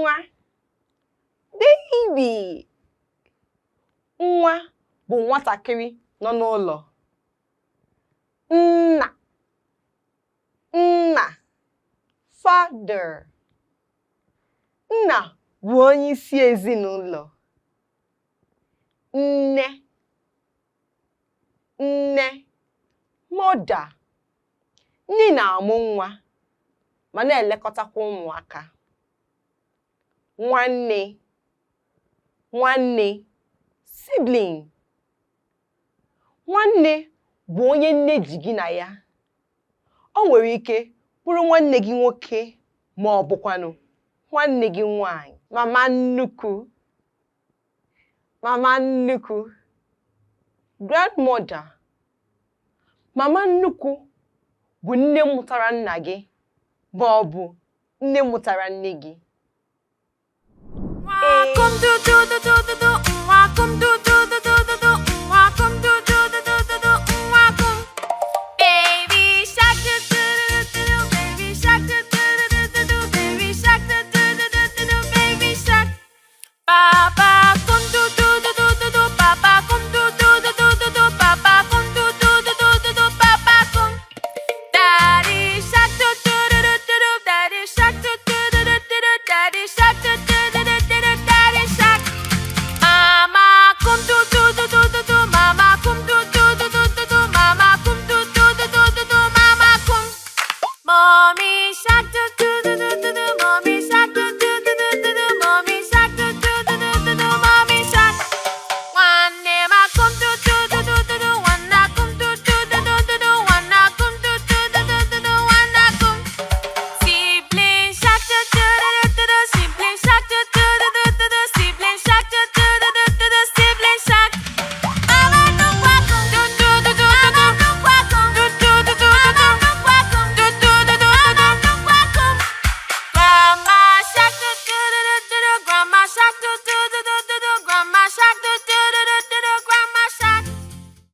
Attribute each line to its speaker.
Speaker 1: nwa. Baby. Nwa bụ nwatakịrị nọ n'ụlọ. Nna. Nna. Father. Nna bụ onye isi ezinụlọ. Nne. Nne. Mother. Nne na-amụ nwa ma na-elekọtakwa ụmụaka. Nwanne. Nwanne. Sibling. Nwanne bụ onye nne ji gị na ya. O nwere ike bụrụ nwanne gị nwoke ma ọ bụkwanụ nwanne gị nwanyị. Mama nnukwu. Mama nnukwu. Grandmother. Mama nnukwu bụ nne mụtara nna gị ma ọ bụ nne mụtara nne gị.
Speaker 2: Nwa Akụm du du du du du du. Nwa Akụm du du du du du du. Nwa Akụm du du du du du du. Nwa Akụm. Baby shark du du du du du. Baby shark du du du du du du. Baby shark du du du du du du. Baby shark. Papa Akụm du du du du du du. Papa Akụm du du du du du du. Papa Akụm du du du du du du. Papa Akụm. Daddy shark du du du du du du. Daddy shark du du du du du du. Daddy shark du du du du du du. Daddy shark. Mama Akụm du du du du du du. Mama Akụm du du du du du du. Mama Akụm du du du du du du. Mama Akụm. Mommy shark du du